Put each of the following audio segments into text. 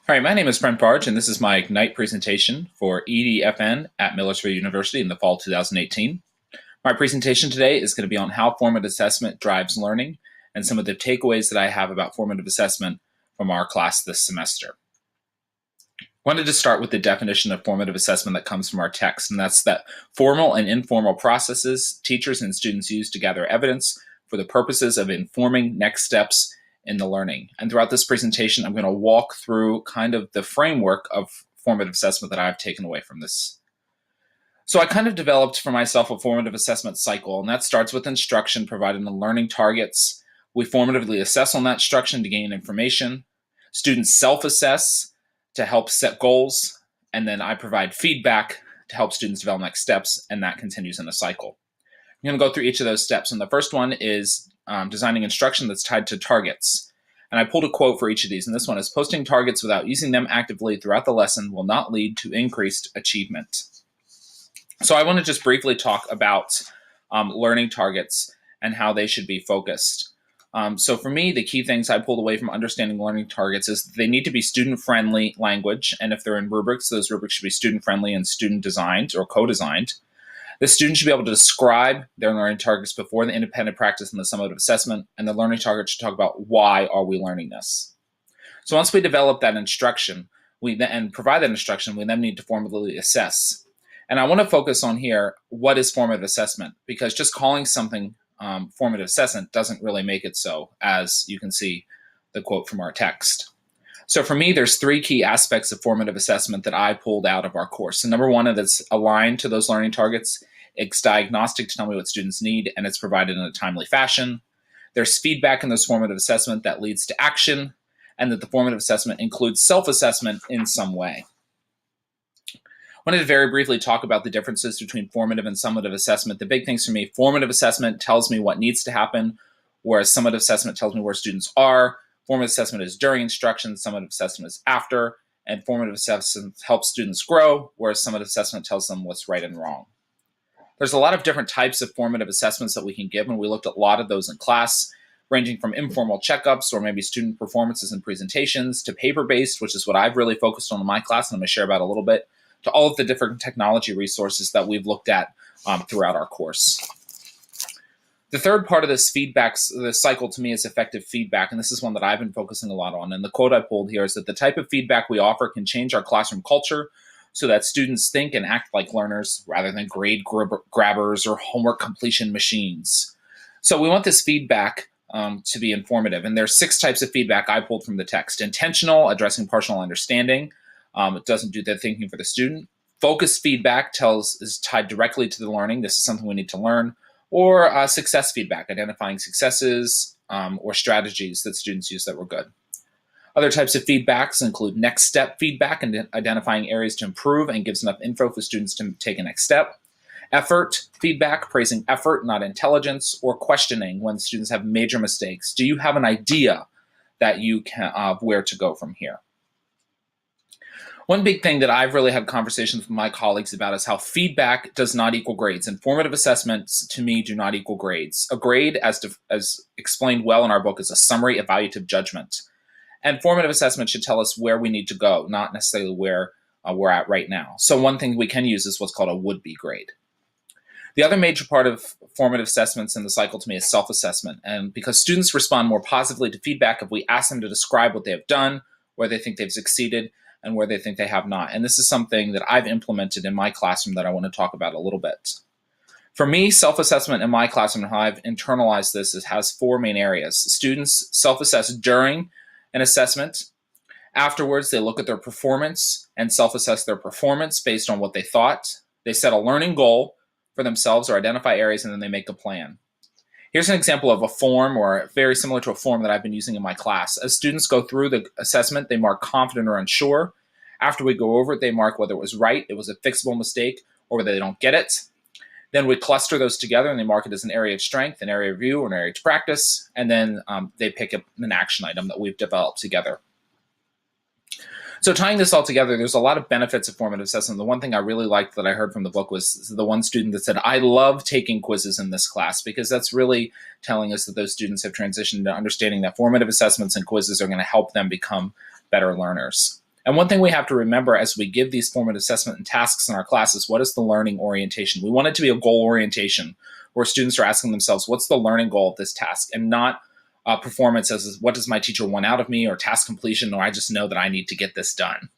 All right, my name is Brent Barge, and this is my Ignite presentation for EDFN at Millersville University in the fall 2018. My presentation today is going to be on how formative assessment drives learning and some of the takeaways that I have about formative assessment from our class this semester. I wanted to start with the definition of formative assessment that comes from our text, and that's that formal and informal processes teachers and students use to gather evidence for the purposes of informing next steps in the learning. And throughout this presentation, I'm going to walk through kind of the framework of formative assessment that I've taken away from this. So I kind of developed for myself a formative assessment cycle, and that starts with instruction providing the learning targets. We formatively assess on that instruction to gain information. Students self-assess to help set goals, and then I provide feedback to help students develop next steps, and that continues in a cycle. I'm going to go through each of those steps, and the first one is designing instruction that's tied to targets. And I pulled a quote for each of these, and this one is, posting targets without using them actively throughout the lesson will not lead to increased achievement. So I want to just briefly talk about learning targets and how they should be focused. So for me, the key things I pulled away from understanding learning targets is they need to be student-friendly language, and if they're in rubrics, those rubrics should be student-friendly and student-designed or co-designed. The student should be able to describe their learning targets before the independent practice and the summative assessment, and the learning target should talk about why are we learning this. So once we develop that instruction, and provide that instruction, we then need to formatively assess. And I want to focus on here, what is formative assessment? Because just calling something formative assessment doesn't really make it so, as you can see the quote from our text. So for me, there's three key aspects of formative assessment that I pulled out of our course. So number one, that's aligned to those learning targets. It's diagnostic to tell me what students need, and it's provided in a timely fashion. There's feedback in this formative assessment that leads to action, and that the formative assessment includes self-assessment in some way. I wanted to very briefly talk about the differences between formative and summative assessment. The big things for me, formative assessment tells me what needs to happen, whereas summative assessment tells me where students are. Formative assessment is during instruction, summative assessment is after, and formative assessment helps students grow, whereas summative assessment tells them what's right and wrong. There's a lot of different types of formative assessments that we can give, and we looked at a lot of those in class, ranging from informal checkups or maybe student performances and presentations to paper-based, which is what I've really focused on in my class, and I'm going to share about a little bit, to all of the different technology resources that we've looked at throughout our course. The third part of this the cycle to me is effective feedback, and this is one that I've been focusing a lot on. And the quote I pulled here is that the type of feedback we offer can change our classroom culture so that students think and act like learners rather than grade grabbers or homework completion machines. So we want this feedback to be informative, and there's 6 types of feedback I pulled from the text. Intentional, addressing partial understanding. It doesn't do the thinking for the student. Focused feedback is tied directly to the learning. This is something we need to learn. Or success feedback, identifying successes or strategies that students use that were good. Other types of feedbacks include next step feedback and identifying areas to improve and gives enough info for students to take a next step. Effort feedback, praising effort, not intelligence, or questioning when students have major mistakes. Do you have an idea that you can where to go from here? One big thing that I've really had conversations with my colleagues about is how feedback does not equal grades, and formative assessments to me do not equal grades. A grade, as explained well in our book, is a summary evaluative judgment. And formative assessment should tell us where we need to go, not necessarily where we're at right now. So one thing we can use is what's called a would-be grade. The other major part of formative assessments in the cycle to me is self-assessment. And because students respond more positively to feedback if we ask them to describe what they have done, where they think they've succeeded, and where they think they have not. And this is something that I've implemented in my classroom that I want to talk about a little bit. For me, self-assessment in my classroom, and how I've internalized this, has 4 main areas. Students self-assess during an assessment. Afterwards, they look at their performance and self-assess their performance based on what they thought. They set a learning goal for themselves or identify areas, and then they make a plan. Here's an example of a form, or very similar to a form that I've been using in my class. As students go through the assessment, they mark confident or unsure. After we go over it, they mark whether it was right, it was a fixable mistake, or whether they don't get it. Then we cluster those together and they mark it as an area of strength, an area of review, or an area to practice. And then they pick up an action item that we've developed together. So tying this all together, there's a lot of benefits of formative assessment. The one thing I really liked that I heard from the book was the one student that said, I love taking quizzes in this class, because that's really telling us that those students have transitioned to understanding that formative assessments and quizzes are going to help them become better learners. And one thing we have to remember as we give these formative assessment and tasks in our classes, what is the learning orientation? We want it to be a goal orientation where students are asking themselves, what's the learning goal of this task? And not performance as what does my teacher want out of me, or task completion, or I just know that I need to get this done.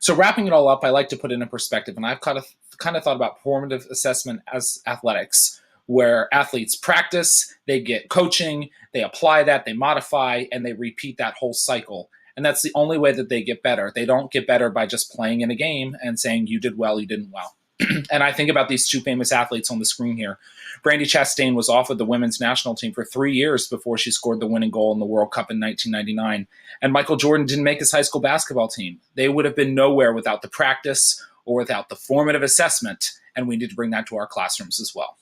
So wrapping it all up, I like to put it in perspective, and I've kind of thought about formative assessment as athletics, where athletes practice, they get coaching, they apply that, they modify, and they repeat that whole cycle. And that's the only way that they get better. They don't get better by just playing in a game and saying you did well, you didn't well. And I think about these two famous athletes on the screen here. Brandi Chastain was off of the women's national team for 3 years before she scored the winning goal in the World Cup in 1999. And Michael Jordan didn't make his high school basketball team. They would have been nowhere without the practice or without the formative assessment, and we need to bring that to our classrooms as well.